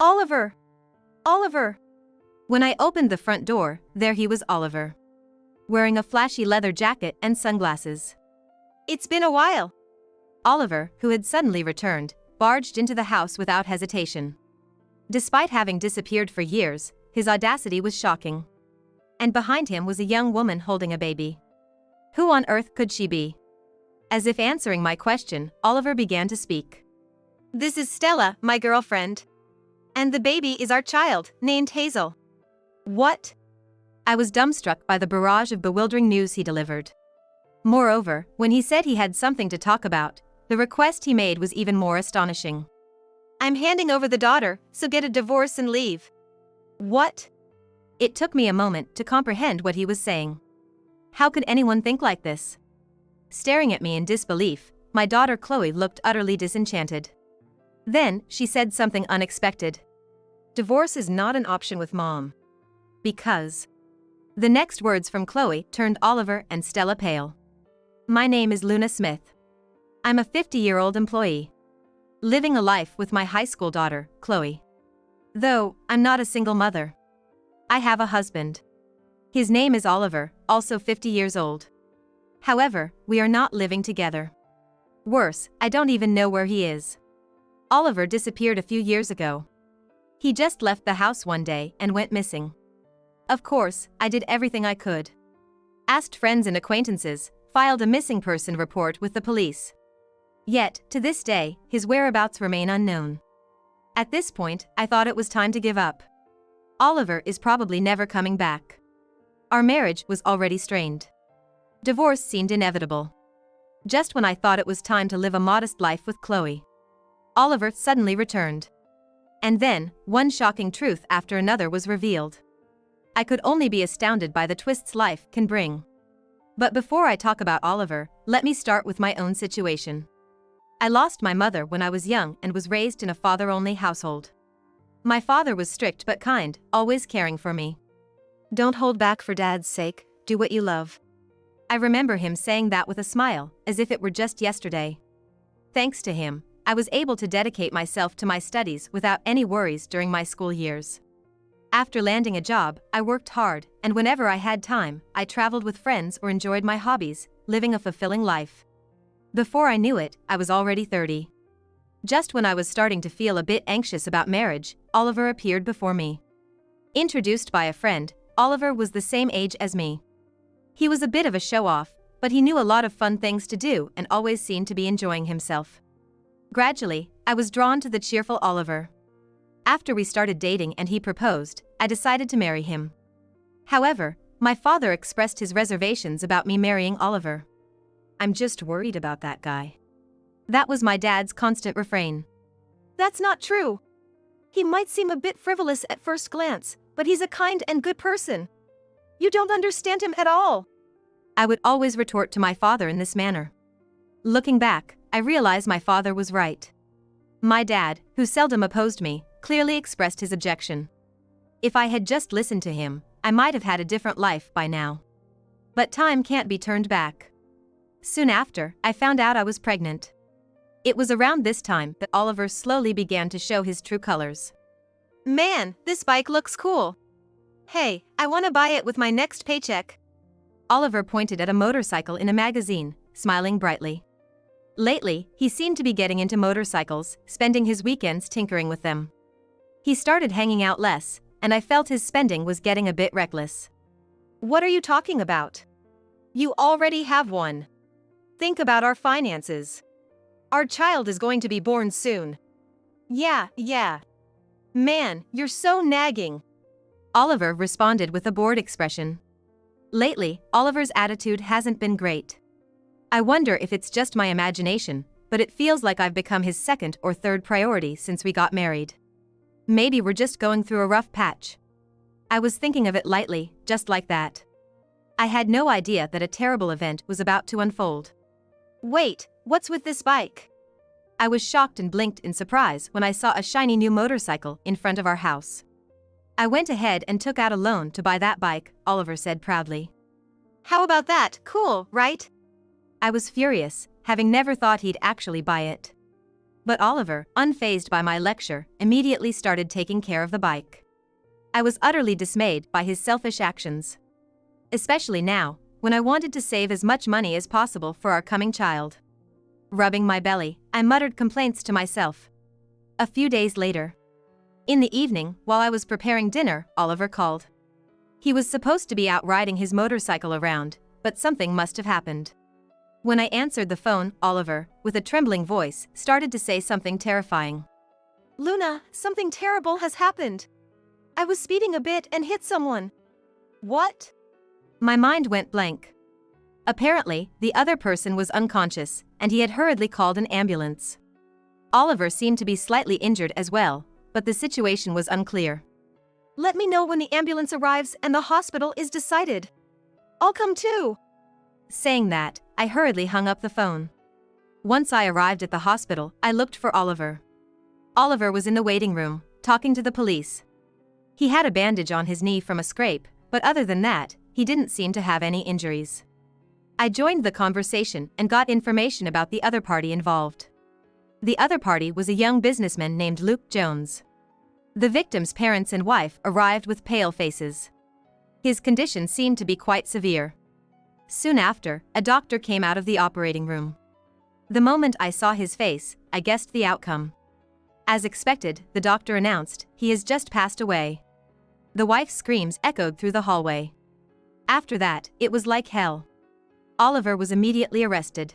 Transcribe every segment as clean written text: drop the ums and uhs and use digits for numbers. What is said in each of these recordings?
Oliver! Oliver! When I opened the front door, there he was, Oliver, wearing a flashy leather jacket and sunglasses. It's been a while. Oliver, who had suddenly returned, barged into the house without hesitation. Despite having disappeared for years, his audacity was shocking. And behind him was a young woman holding a baby. Who on earth could she be? As if answering my question, Oliver began to speak. This is Stella, my girlfriend. And the baby is our child, named Hazel. What? I was dumbstruck by the barrage of bewildering news he delivered. Moreover, when he said he had something to talk about, the request he made was even more astonishing. I'm handing over the daughter, so get a divorce and leave. What? It took me a moment to comprehend what he was saying. How could anyone think like this? Staring at me in disbelief, my daughter Chloe looked utterly disenchanted. Then, she said something unexpected. Divorce is not an option with Mom. Because. The next words from Chloe turned Oliver and Stella pale. My name is Luna Smith. I'm a 50-year-old employee, living a life with my high school daughter, Chloe. Though, I'm not a single mother. I have a husband. His name is Oliver, also 50 years old. However, we are not living together. Worse, I don't even know where he is. Oliver disappeared a few years ago. He just left the house one day and went missing. Of course, I did everything I could. Asked friends and acquaintances, filed a missing person report with the police. Yet, to this day, his whereabouts remain unknown. At this point, I thought it was time to give up. Oliver is probably never coming back. Our marriage was already strained. Divorce seemed inevitable. Just when I thought it was time to live a modest life with Chloe, Oliver suddenly returned. And then, one shocking truth after another was revealed. I could only be astounded by the twists life can bring. But before I talk about Oliver, let me start with my own situation. I lost my mother when I was young and was raised in a father-only household. My father was strict but kind, always caring for me. Don't hold back for Dad's sake, do what you love. I remember him saying that with a smile, as if it were just yesterday. Thanks to him, I was able to dedicate myself to my studies without any worries during my school years. After landing a job, I worked hard, and whenever I had time, I traveled with friends or enjoyed my hobbies, living a fulfilling life. Before I knew it, I was already 30. Just when I was starting to feel a bit anxious about marriage, Oliver appeared before me. Introduced by a friend, Oliver was the same age as me. He was a bit of a show-off, but he knew a lot of fun things to do and always seemed to be enjoying himself. Gradually, I was drawn to the cheerful Oliver. After we started dating and he proposed, I decided to marry him. However, my father expressed his reservations about me marrying Oliver. I'm just worried about that guy. That was my dad's constant refrain. That's not true. He might seem a bit frivolous at first glance, but he's a kind and good person. You don't understand him at all. I would always retort to my father in this manner. Looking back, I realize my father was right. My dad, who seldom opposed me, clearly expressed his objection. If I had just listened to him, I might have had a different life by now. But time can't be turned back. Soon after, I found out I was pregnant. It was around this time that Oliver slowly began to show his true colors. Man, this bike looks cool. Hey, I want to buy it with my next paycheck. Oliver pointed at a motorcycle in a magazine, smiling brightly. Lately, he seemed to be getting into motorcycles, spending his weekends tinkering with them. He started hanging out less, and I felt his spending was getting a bit reckless. What are you talking about? You already have one. Think about our finances. Our child is going to be born soon. Yeah. Man, you're so nagging. Oliver responded with a bored expression. Lately, Oliver's attitude hasn't been great. I wonder if it's just my imagination, but it feels like I've become his second or third priority since we got married. Maybe we're just going through a rough patch. I was thinking of it lightly, just like that. I had no idea that a terrible event was about to unfold. Wait, what's with this bike? I was shocked and blinked in surprise when I saw a shiny new motorcycle in front of our house. I went ahead and took out a loan to buy that bike, Oliver said proudly. How about that? Cool, right? I was furious, having never thought he'd actually buy it. But Oliver, unfazed by my lecture, immediately started taking care of the bike. I was utterly dismayed by his selfish actions. Especially now, when I wanted to save as much money as possible for our coming child. Rubbing my belly, I muttered complaints to myself. A few days later. In the evening, while I was preparing dinner, Oliver called. He was supposed to be out riding his motorcycle around, but something must have happened. When I answered the phone, Oliver, with a trembling voice, started to say something terrifying. Luna, something terrible has happened. I was speeding a bit and hit someone. What? My mind went blank. Apparently, the other person was unconscious, and he had hurriedly called an ambulance. Oliver seemed to be slightly injured as well, but the situation was unclear. Let me know when the ambulance arrives and the hospital is decided. I'll come too. Saying that, I hurriedly hung up the phone. Once I arrived at the hospital, I looked for Oliver. Oliver was in the waiting room, talking to the police. He had a bandage on his knee from a scrape, but other than that, he didn't seem to have any injuries. I joined the conversation and got information about the other party involved. The other party was a young businessman named Luke Jones. The victim's parents and wife arrived with pale faces. His condition seemed to be quite severe. Soon after, a doctor came out of the operating room. The moment I saw his face, I guessed the outcome. As expected, the doctor announced, "He has just passed away." The wife's screams echoed through the hallway. After that, it was like hell. Oliver was immediately arrested.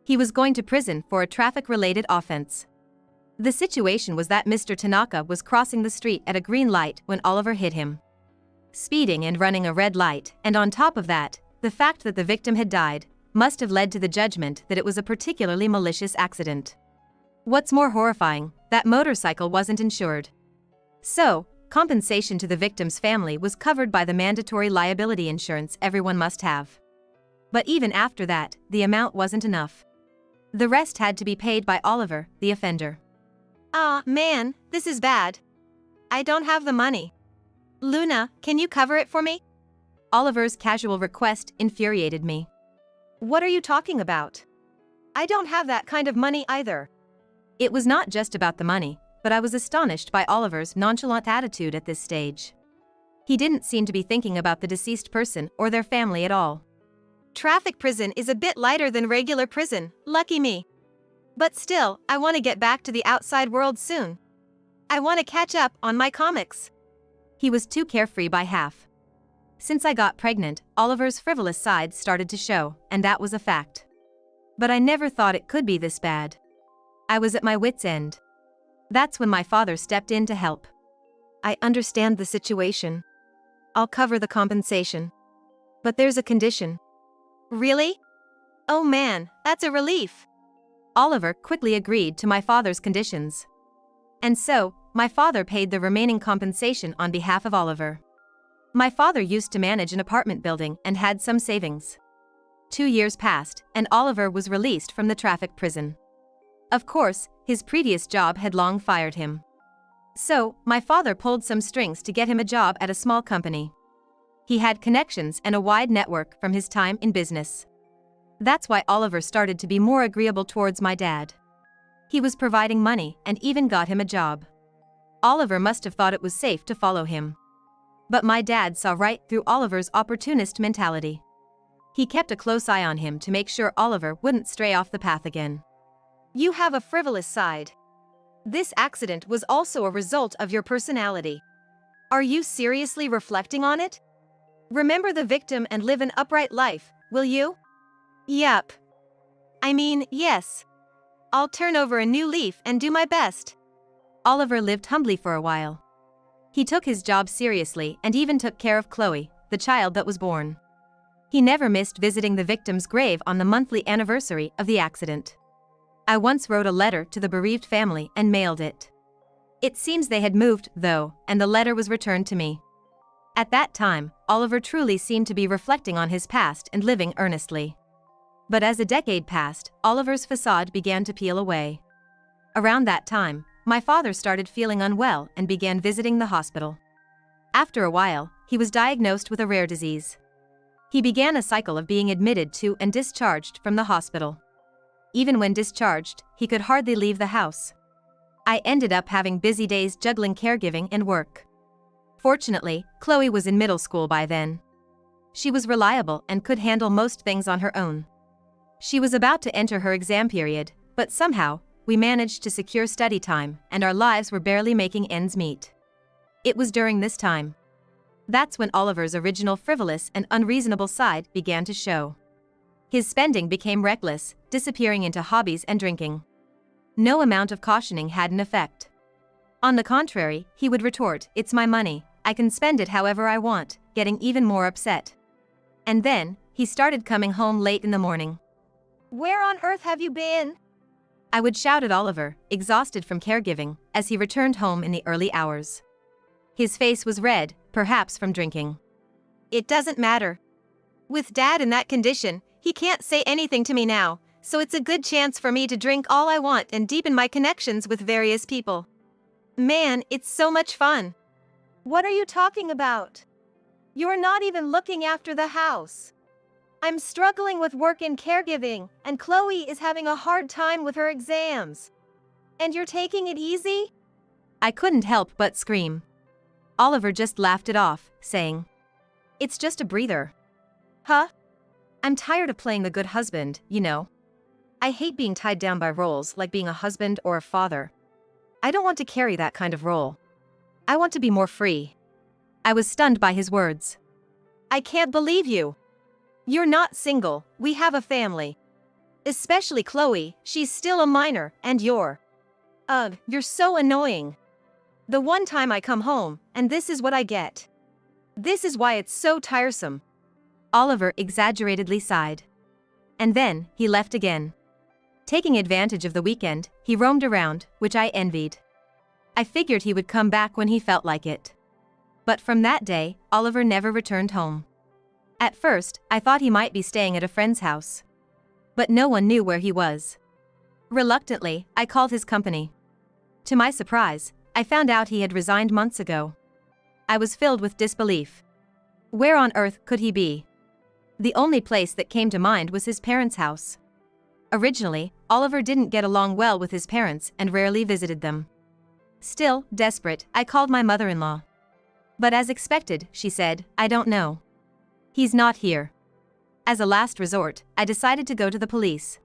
He was going to prison for a traffic-related offense. The situation was that Mr. Tanaka was crossing the street at a green light when Oliver hit him. Speeding and running a red light, and on top of that, the fact that the victim had died, must have led to the judgment that it was a particularly malicious accident. What's more horrifying, that motorcycle wasn't insured. So, compensation to the victim's family was covered by the mandatory liability insurance everyone must have. But even after that, the amount wasn't enough. The rest had to be paid by Oliver, the offender. Ah, man, this is bad. I don't have the money. Luna, can you cover it for me? Oliver's casual request infuriated me. What are you talking about? I don't have that kind of money either. It was not just about the money, but I was astonished by Oliver's nonchalant attitude at this stage. He didn't seem to be thinking about the deceased person or their family at all. Traffic prison is a bit lighter than regular prison, lucky me. But still, I want to get back to the outside world soon. I want to catch up on my comics. He was too carefree by half. Since I got pregnant, Oliver's frivolous side started to show, and that was a fact. But I never thought it could be this bad. I was at my wit's end. That's when my father stepped in to help. I understand the situation. I'll cover the compensation. But there's a condition. Really? Oh man, that's a relief. Oliver quickly agreed to my father's conditions. And so, my father paid the remaining compensation on behalf of Oliver. My father used to manage an apartment building and had some savings. 2 years passed, and Oliver was released from the traffic prison. Of course, his previous job had long fired him. So, my father pulled some strings to get him a job at a small company. He had connections and a wide network from his time in business. That's why Oliver started to be more agreeable towards my dad. He was providing money and even got him a job. Oliver must have thought it was safe to follow him. But my dad saw right through Oliver's opportunist mentality. He kept a close eye on him to make sure Oliver wouldn't stray off the path again. You have a frivolous side. This accident was also a result of your personality. Are you seriously reflecting on it? Remember the victim and live an upright life, will you? Yup. I mean, yes. I'll turn over a new leaf and do my best. Oliver lived humbly for a while. He took his job seriously and even took care of Chloe, the child that was born. He never missed visiting the victim's grave on the monthly anniversary of the accident. I once wrote a letter to the bereaved family and mailed it. It seems they had moved, though, and the letter was returned to me. At that time, Oliver truly seemed to be reflecting on his past and living earnestly. But as a decade passed, Oliver's facade began to peel away. Around that time, my father started feeling unwell and began visiting the hospital. After a while, he was diagnosed with a rare disease. He began a cycle of being admitted to and discharged from the hospital. Even when discharged, he could hardly leave the house. I ended up having busy days juggling caregiving and work. Fortunately, Chloe was in middle school by then. She was reliable and could handle most things on her own. She was about to enter her exam period, but somehow, we managed to secure study time, and our lives were barely making ends meet. It was during this time. That's when Oliver's original frivolous and unreasonable side began to show. His spending became reckless, disappearing into hobbies and drinking. No amount of cautioning had an effect. On the contrary, he would retort, "It's my money, I can spend it however I want," getting even more upset. And then, he started coming home late in the morning. Where on earth have you been? I would shout at Oliver, exhausted from caregiving, as he returned home in the early hours. His face was red, perhaps from drinking. It doesn't matter. With Dad in that condition, he can't say anything to me now, so it's a good chance for me to drink all I want and deepen my connections with various people. Man, it's so much fun. What are you talking about? You're not even looking after the house. I'm struggling with work and caregiving, and Chloe is having a hard time with her exams. And you're taking it easy? I couldn't help but scream. Oliver just laughed it off, saying, "It's just a breather." Huh? I'm tired of playing the good husband, you know. I hate being tied down by roles like being a husband or a father. I don't want to carry that kind of role. I want to be more free. I was stunned by his words. I can't believe you. You're not single, we have a family. Especially Chloe, she's still a minor, and you're... Ugh, you're so annoying. The one time I come home, and this is what I get. This is why it's so tiresome. Oliver exaggeratedly sighed. And then, he left again. Taking advantage of the weekend, he roamed around, which I envied. I figured he would come back when he felt like it. But from that day, Oliver never returned home. At first, I thought he might be staying at a friend's house. But no one knew where he was. Reluctantly, I called his company. To my surprise, I found out he had resigned months ago. I was filled with disbelief. Where on earth could he be? The only place that came to mind was his parents' house. Originally, Oliver didn't get along well with his parents and rarely visited them. Still, desperate, I called my mother-in-law. But as expected, she said, "I don't know. He's not here." As a last resort, I decided to go to the police.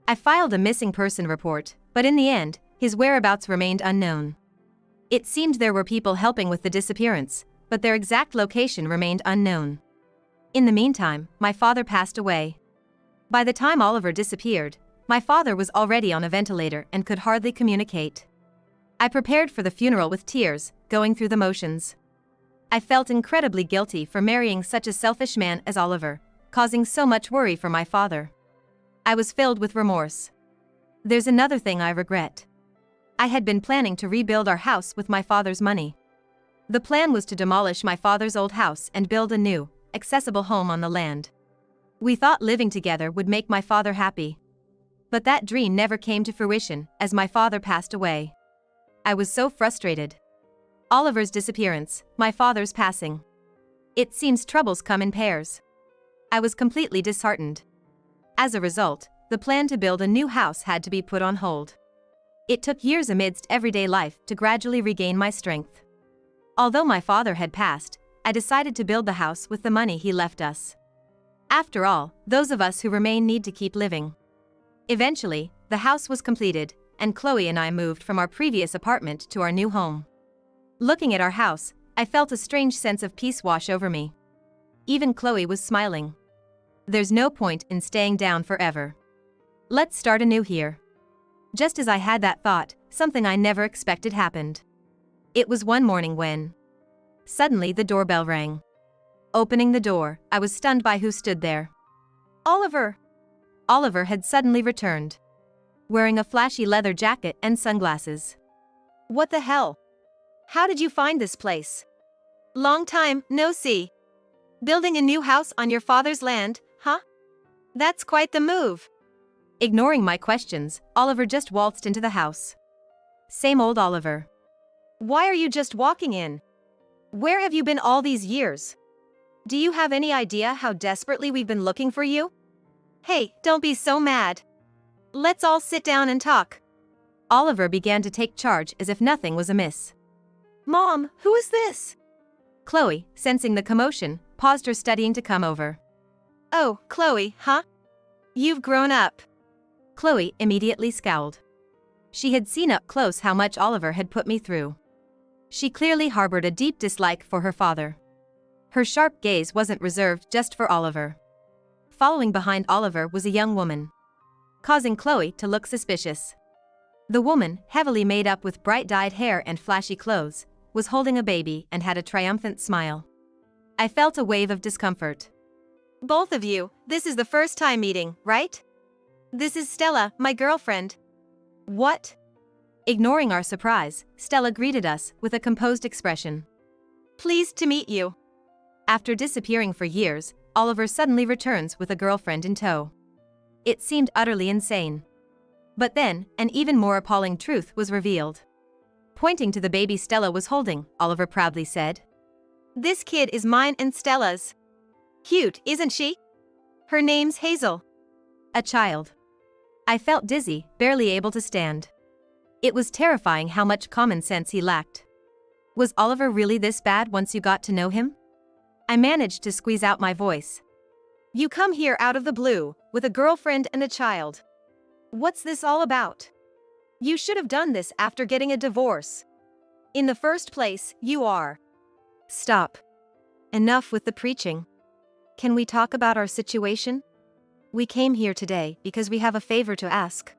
I filed a missing person report, but in the end, his whereabouts remained unknown. It seemed there were people helping with the disappearance, but their exact location remained unknown. In the meantime, my father passed away. By the time Oliver disappeared, my father was already on a ventilator and could hardly communicate. I prepared for the funeral with tears, going through the motions. I felt incredibly guilty for marrying such a selfish man as Oliver, causing so much worry for my father. I was filled with remorse. There's another thing I regret. I had been planning to rebuild our house with my father's money. The plan was to demolish my father's old house and build a new, accessible home on the land. We thought living together would make my father happy. But that dream never came to fruition as my father passed away. I was so frustrated. Oliver's disappearance, my father's passing. It seems troubles come in pairs. I was completely disheartened. As a result, the plan to build a new house had to be put on hold. It took years amidst everyday life to gradually regain my strength. Although my father had passed, I decided to build the house with the money he left us. After all, those of us who remain need to keep living. Eventually, the house was completed, and Chloe and I moved from our previous apartment to our new home. Looking at our house, I felt a strange sense of peace wash over me. Even Chloe was smiling. There's no point in staying down forever. Let's start anew here. Just as I had that thought, something I never expected happened. It was one morning when... Suddenly the doorbell rang. Opening the door, I was stunned by who stood there. Oliver! Oliver had suddenly returned. Wearing a flashy leather jacket and sunglasses. What the hell? How did you find this place? Long time, no see. Building a new house on your father's land, huh? That's quite the move. Ignoring my questions, Oliver just waltzed into the house. Same old Oliver. Why are you just walking in? Where have you been all these years? Do you have any idea how desperately we've been looking for you? Hey, don't be so mad. Let's all sit down and talk. Oliver began to take charge as if nothing was amiss. Mom, who is this? Chloe, sensing the commotion, paused her studying to come over. Oh, Chloe, huh? You've grown up. Chloe immediately scowled. She had seen up close how much Oliver had put me through. She clearly harbored a deep dislike for her father. Her sharp gaze wasn't reserved just for Oliver. Following behind Oliver was a young woman, causing Chloe to look suspicious. The woman, heavily made up with bright-dyed hair and flashy clothes, was holding a baby and had a triumphant smile. I felt a wave of discomfort. Both of you, this is the first time meeting, right? This is Stella, my girlfriend. What? Ignoring our surprise, Stella greeted us with a composed expression. Pleased to meet you. After disappearing for years, Oliver suddenly returns with a girlfriend in tow. It seemed utterly insane. But then, an even more appalling truth was revealed. Pointing to the baby Stella was holding, Oliver proudly said, This kid is mine and Stella's. Cute, isn't she? Her name's Hazel. A child. I felt dizzy, barely able to stand. It was terrifying how much common sense he lacked. Was Oliver really this bad once you got to know him? I managed to squeeze out my voice. You come here out of the blue, with a girlfriend and a child. What's this all about? You should have done this after getting a divorce. In the first place, you are. Stop. Enough with the preaching. Can we talk about our situation? We came here today because we have a favor to ask.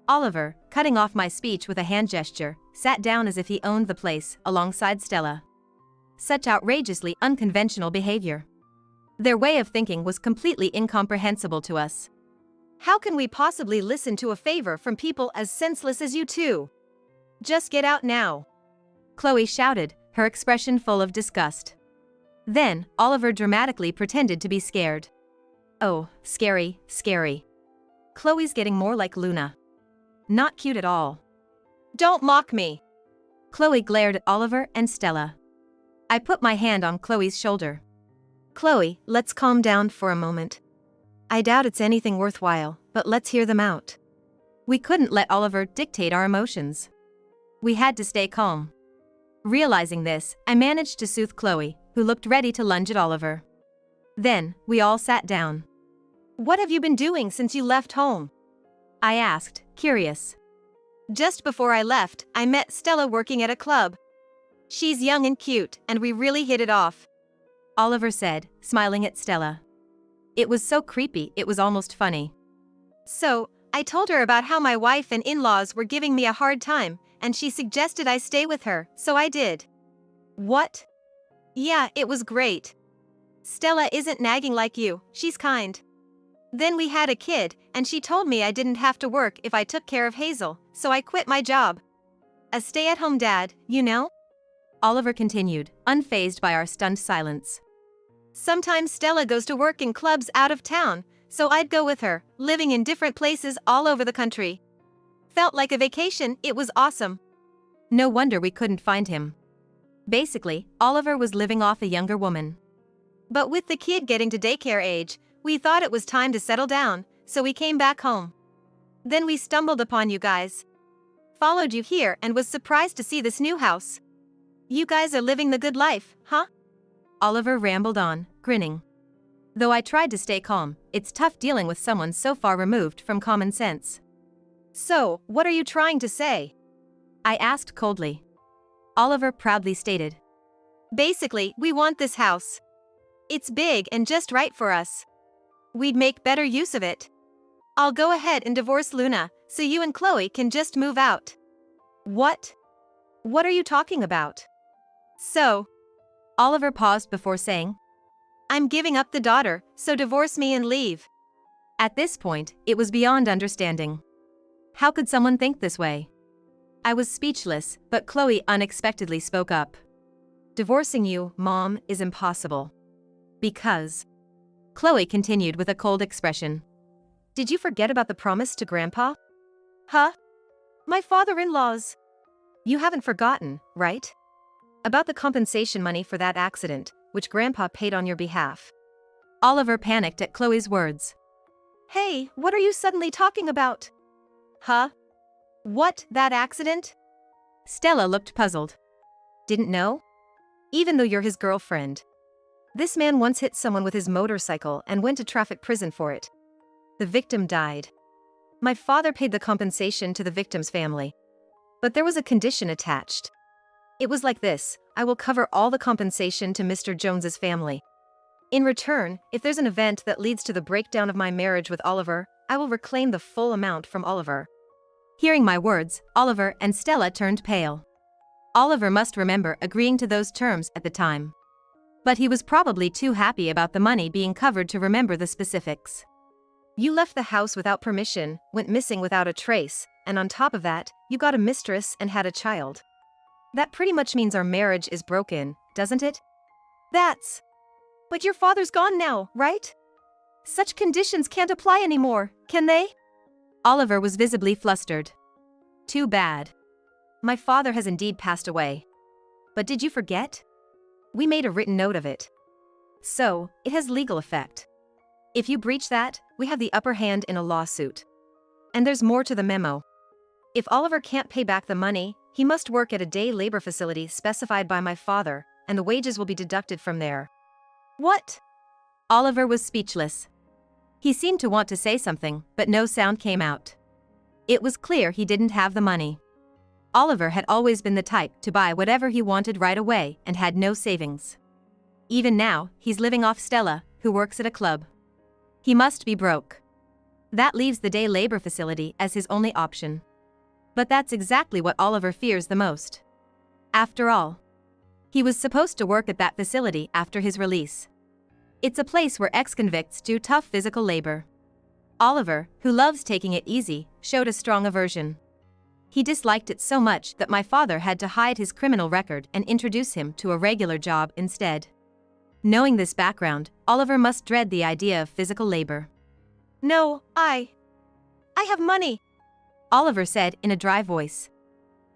Oliver, cutting off my speech with a hand gesture, sat down as if he owned the place, alongside Stella. Such outrageously unconventional behavior. Their way of thinking was completely incomprehensible to us. How can we possibly listen to a favor from people as senseless as you two? Just get out now. Chloe shouted, her expression full of disgust. Then, Oliver dramatically pretended to be scared. Oh, scary, scary. Chloe's getting more like Luna. Not cute at all. Don't mock me. Chloe glared at Oliver and Stella. I put my hand on Chloe's shoulder. Chloe, let's calm down for a moment. I doubt it's anything worthwhile, but let's hear them out. We couldn't let Oliver dictate our emotions. We had to stay calm. Realizing this, I managed to soothe Chloe, who looked ready to lunge at Oliver. Then, we all sat down. What have you been doing since you left home? I asked, curious. Just before I left, I met Stella working at a club. She's young and cute, and we really hit it off. Oliver said, smiling at Stella. It was so creepy, it was almost funny. So, I told her about how my wife and in-laws were giving me a hard time, and she suggested I stay with her, so I did. What? Yeah, it was great. Stella isn't nagging like you, she's kind. Then we had a kid, and she told me I didn't have to work if I took care of Hazel, so I quit my job. A stay-at-home dad, you know? Oliver continued, unfazed by our stunned silence. Sometimes Stella goes to work in clubs out of town, so I'd go with her, living in different places all over the country. Felt like a vacation, it was awesome. No wonder we couldn't find him. Basically, Oliver was living off a younger woman. But with the kid getting to daycare age, we thought it was time to settle down, so we came back home. Then we stumbled upon you guys. Followed you here and was surprised to see this new house. You guys are living the good life, huh? Oliver rambled on, grinning. Though I tried to stay calm, it's tough dealing with someone so far removed from common sense. So, what are you trying to say? I asked coldly. Oliver proudly stated. Basically, we want this house. It's big and just right for us. We'd make better use of it. I'll go ahead and divorce Luna, so you and Chloe can just move out. What? What are you talking about? So, Oliver paused before saying, I'm giving up the daughter, so divorce me and leave. At this point, it was beyond understanding. How could someone think this way? I was speechless, but Chloe unexpectedly spoke up. Divorcing you, Mom, is impossible. Because... Chloe continued with a cold expression. Did you forget about the promise to Grandpa? Huh? My father-in-law's. You haven't forgotten, right? About the compensation money for that accident, which Grandpa paid on your behalf. Oliver panicked at Chloe's words. Hey, what are you suddenly talking about? Huh? What, that accident? Stella looked puzzled. Didn't know? Even though you're his girlfriend. This man once hit someone with his motorcycle and went to traffic prison for it. The victim died. My father paid the compensation to the victim's family. But there was a condition attached. It was like this: I will cover all the compensation to Mr. Jones's family. In return, if there's an event that leads to the breakdown of my marriage with Oliver, I will reclaim the full amount from Oliver. Hearing my words, Oliver and Stella turned pale. Oliver must remember agreeing to those terms at the time. But he was probably too happy about the money being covered to remember the specifics. You left the house without permission, went missing without a trace, and on top of that, you got a mistress and had a child. That pretty much means our marriage is broken, doesn't it? But your father's gone now, right? Such conditions can't apply anymore, can they? Oliver was visibly flustered. Too bad. My father has indeed passed away. But did you forget? We made a written note of it. So, it has legal effect. If you breach that, we have the upper hand in a lawsuit. And there's more to the memo. If Oliver can't pay back the money, he must work at a day labor facility specified by my father, and the wages will be deducted from there. What? Oliver was speechless. He seemed to want to say something, but no sound came out. It was clear he didn't have the money. Oliver had always been the type to buy whatever he wanted right away and had no savings. Even now, he's living off Stella, who works at a club. He must be broke. That leaves the day labor facility as his only option. But that's exactly what Oliver fears the most. After all, he was supposed to work at that facility after his release. It's a place where ex-convicts do tough physical labor. Oliver, who loves taking it easy, showed a strong aversion. He disliked it so much that my father had to hide his criminal record and introduce him to a regular job instead. Knowing this background, Oliver must dread the idea of physical labor. No, I have money, Oliver said in a dry voice.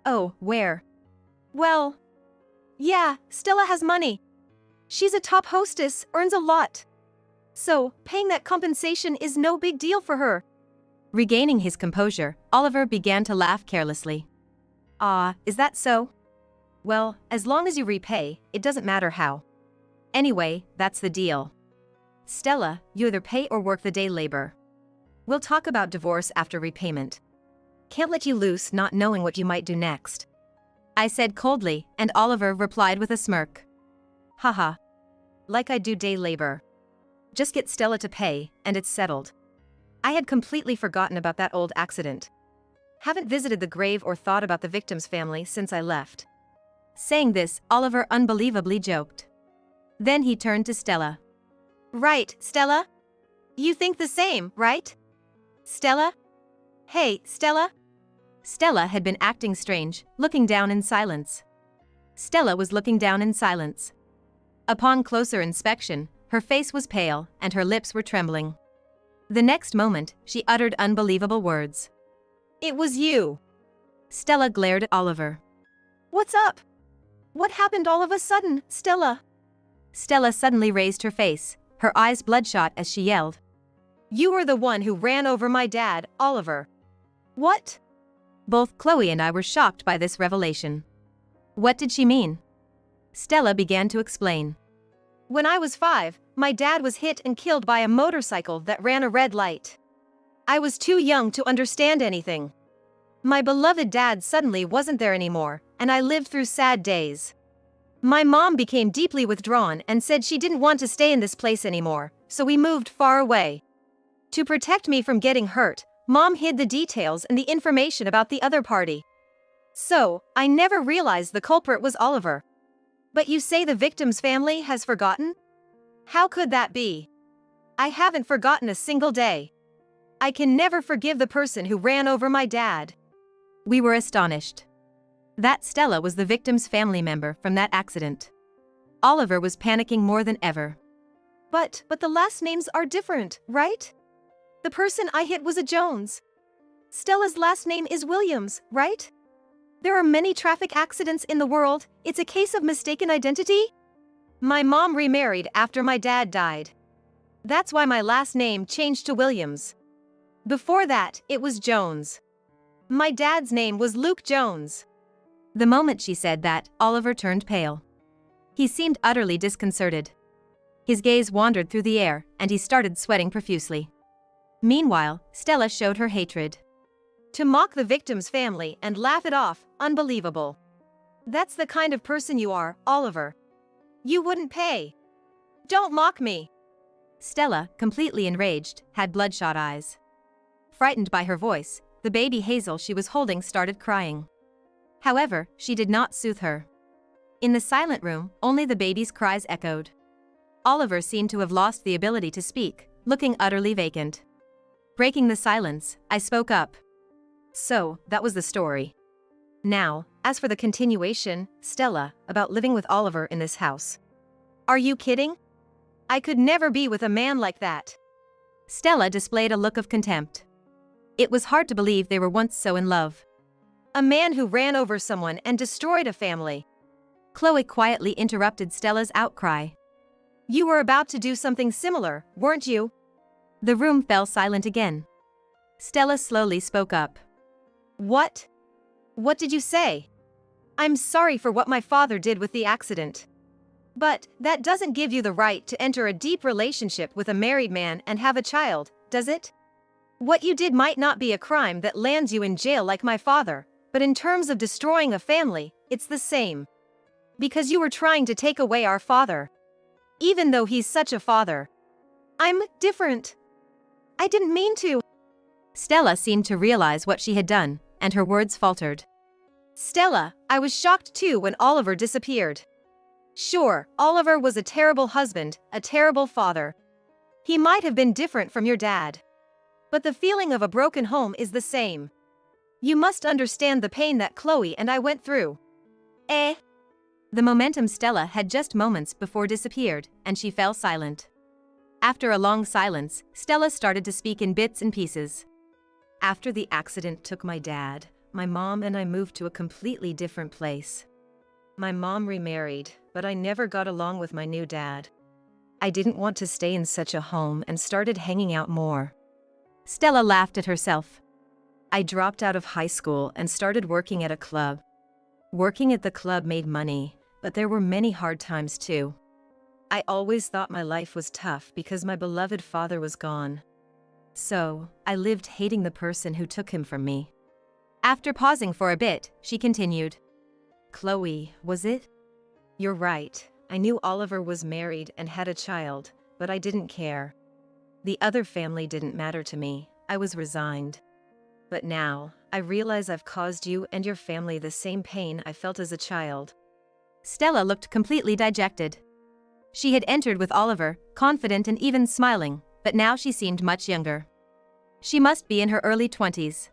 Oh, where? Well, yeah, Stella has money. She's a top hostess, earns a lot. So, paying that compensation is no big deal for her. Regaining his composure, Oliver began to laugh carelessly. Ah, is that so? Well, as long as you repay, it doesn't matter how. Anyway, that's the deal. Stella, you either pay or work the day labor. We'll talk about divorce after repayment. Can't let you loose not knowing what you might do next. I said coldly, and Oliver replied with a smirk. Haha. Like I do day labor. Just get Stella to pay, and it's settled. I had completely forgotten about that old accident. Haven't visited the grave or thought about the victim's family since I left. Saying this, Oliver unbelievably joked. Then he turned to Stella. Right, Stella? You think the same, right? Stella? Hey, Stella? Stella had been acting strange, looking down in silence. Stella was looking down in silence. Upon closer inspection, her face was pale and her lips were trembling. The next moment, she uttered unbelievable words. It was you. Stella glared at Oliver. What's up? What happened all of a sudden, Stella? Stella suddenly raised her face, her eyes bloodshot as she yelled. You were the one who ran over my dad, Oliver. What? Both Chloe and I were shocked by this revelation. What did she mean? Stella began to explain. When I was 5, my dad was hit and killed by a motorcycle that ran a red light. I was too young to understand anything. My beloved dad suddenly wasn't there anymore, and I lived through sad days. My mom became deeply withdrawn and said she didn't want to stay in this place anymore, so we moved far away. To protect me from getting hurt, Mom hid the details and the information about the other party. So, I never realized the culprit was Oliver. But you say the victim's family has forgotten? How could that be? I haven't forgotten a single day. I can never forgive the person who ran over my dad. We were astonished. That Stella was the victim's family member from that accident. Oliver was panicking more than ever. But the last names are different, right? The person I hit was a Jones. Stella's last name is Williams, right? There are many traffic accidents in the world. It's a case of mistaken identity? My mom remarried after my dad died. That's why my last name changed to Williams. Before that, it was Jones. My dad's name was Luke Jones. The moment she said that, Oliver turned pale. He seemed utterly disconcerted. His gaze wandered through the air, and he started sweating profusely. Meanwhile, Stella showed her hatred. To mock the victim's family and laugh it off, unbelievable. That's the kind of person you are, Oliver. You wouldn't pay. Don't mock me. Stella, completely enraged, had bloodshot eyes. Frightened by her voice, the baby Hazel she was holding started crying. However, she did not soothe her. In the silent room, only the baby's cries echoed. Oliver seemed to have lost the ability to speak, looking utterly vacant. Breaking the silence, I spoke up. So, that was the story. Now, as for the continuation, Stella, about living with Oliver in this house. Are you kidding? I could never be with a man like that. Stella displayed a look of contempt. It was hard to believe they were once so in love. A man who ran over someone and destroyed a family. Chloe quietly interrupted Stella's outcry. You were about to do something similar, weren't you? The room fell silent again. Stella slowly spoke up. What? What did you say? I'm sorry for what my father did with the accident. But that doesn't give you the right to enter a deep relationship with a married man and have a child, does it? What you did might not be a crime that lands you in jail like my father, but in terms of destroying a family, it's the same. Because you were trying to take away our father. Even though he's such a father. I'm different. I didn't mean to. Stella seemed to realize what she had done, and her words faltered. Stella, I was shocked too when Oliver disappeared. Sure, Oliver was a terrible husband, a terrible father. He might have been different from your dad. But the feeling of a broken home is the same. You must understand the pain that Chloe and I went through. The momentum Stella had just moments before disappeared, and she fell silent. After a long silence, Stella started to speak in bits and pieces. After the accident took my dad, my mom and I moved to a completely different place. My mom remarried, but I never got along with my new dad. I didn't want to stay in such a home and started hanging out more. Stella laughed at herself. I dropped out of high school and started working at a club. Working at the club made money, but there were many hard times too. I always thought my life was tough because my beloved father was gone. So, I lived hating the person who took him from me. After pausing for a bit, she continued. Chloe, was it? You're right, I knew Oliver was married and had a child, but I didn't care. The other family didn't matter to me, I was resigned. But now, I realize I've caused you and your family the same pain I felt as a child. Stella looked completely dejected. She had entered with Oliver, confident and even smiling, but now she seemed much younger. She must be in her early 20s.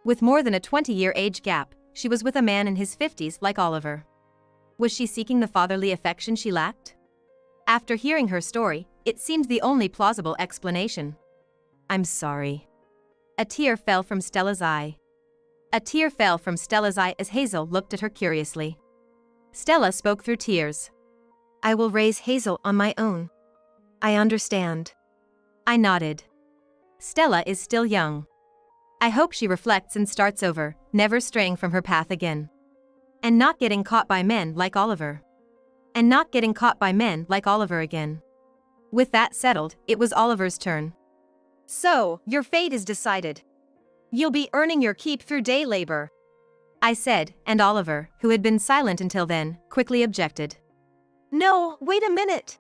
With more than a 20-year age gap, she was with a man in his 50s like Oliver. Was she seeking the fatherly affection she lacked? After hearing her story, it seemed the only plausible explanation. I'm sorry. A tear fell from Stella's eye. A tear fell from Stella's eye as Hazel looked at her curiously. Stella spoke through tears. I will raise Hazel on my own. I understand. I nodded. Stella is still young. I hope she reflects and starts over, never straying from her path again. And not getting caught by men like Oliver. And not getting caught by men like Oliver again. With that settled, it was Oliver's turn. So, your fate is decided. You'll be earning your keep through day labor. I said, and Oliver, who had been silent until then, quickly objected. No, wait a minute.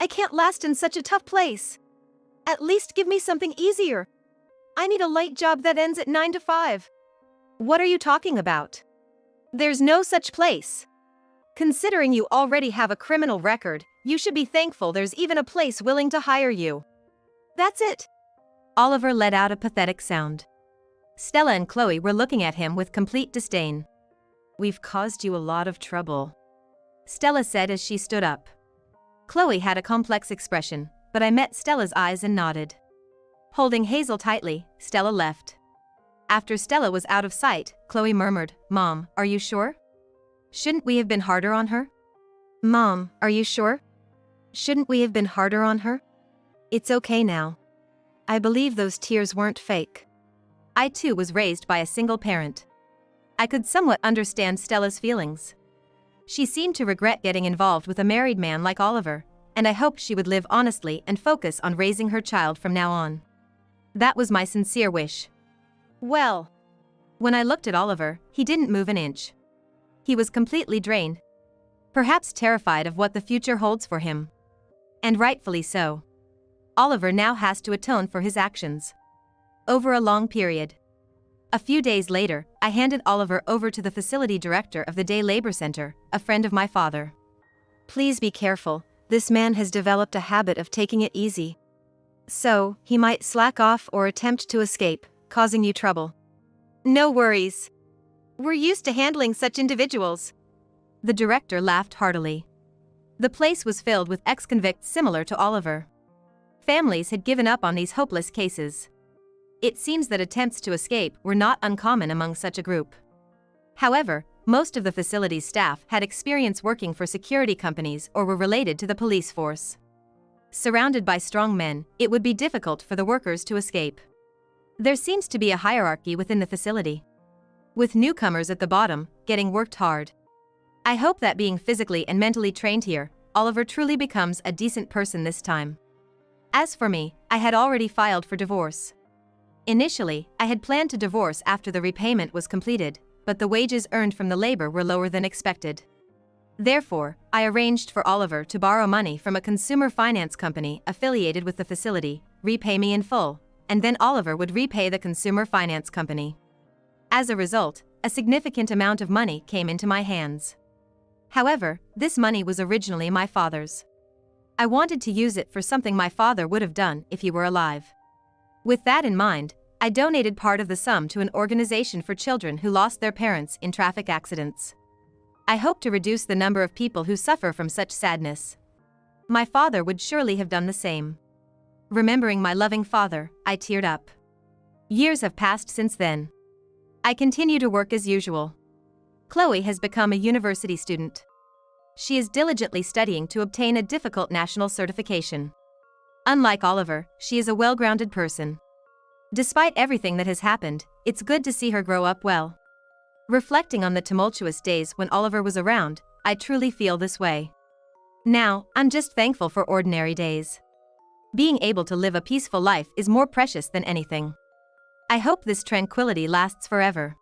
I can't last in such a tough place. At least give me something easier. I need a light job that ends at 9 to 5. What are you talking about? There's no such place. Considering you already have a criminal record, you should be thankful there's even a place willing to hire you. That's it. Oliver let out a pathetic sound. Stella and Chloe were looking at him with complete disdain. We've caused you a lot of trouble, Stella said as she stood up. Chloe had a complex expression, but I met Stella's eyes and nodded. Holding Hazel tightly, Stella left. After Stella was out of sight, Chloe murmured, Mom, are you sure? Shouldn't we have been harder on her? Mom, are you sure? Shouldn't we have been harder on her? It's okay now. I believe those tears weren't fake. I too was raised by a single parent. I could somewhat understand Stella's feelings. She seemed to regret getting involved with a married man like Oliver, and I hoped she would live honestly and focus on raising her child from now on. That was my sincere wish. Well, when I looked at Oliver, he didn't move an inch. He was completely drained. Perhaps terrified of what the future holds for him. And rightfully so. Oliver now has to atone for his actions. Over a long period. A few days later, I handed Oliver over to the facility director of the day labor center, a friend of my father. Please be careful, this man has developed a habit of taking it easy. So, he might slack off or attempt to escape, causing you trouble. No worries. We're used to handling such individuals. The director laughed heartily. The place was filled with ex-convicts similar to Oliver. Families had given up on these hopeless cases. It seems that attempts to escape were not uncommon among such a group. However, most of the facility's staff had experience working for security companies or were related to the police force. Surrounded by strong men, it would be difficult for the workers to escape. There seems to be a hierarchy within the facility, with newcomers at the bottom, getting worked hard. I hope that being physically and mentally trained here, Oliver truly becomes a decent person this time. As for me, I had already filed for divorce. Initially, I had planned to divorce after the repayment was completed, but the wages earned from the labor were lower than expected. Therefore, I arranged for Oliver to borrow money from a consumer finance company affiliated with the facility, repay me in full, and then Oliver would repay the consumer finance company. As a result, a significant amount of money came into my hands. However, this money was originally my father's. I wanted to use it for something my father would have done if he were alive. With that in mind, I donated part of the sum to an organization for children who lost their parents in traffic accidents. I hope to reduce the number of people who suffer from such sadness. My father would surely have done the same. Remembering my loving father, I teared up. Years have passed since then. I continue to work as usual. Chloe has become a university student. She is diligently studying to obtain a difficult national certification. Unlike Oliver, she is a well-grounded person. Despite everything that has happened, it's good to see her grow up well. Reflecting on the tumultuous days when Oliver was around, I truly feel this way. Now, I'm just thankful for ordinary days. Being able to live a peaceful life is more precious than anything. I hope this tranquility lasts forever.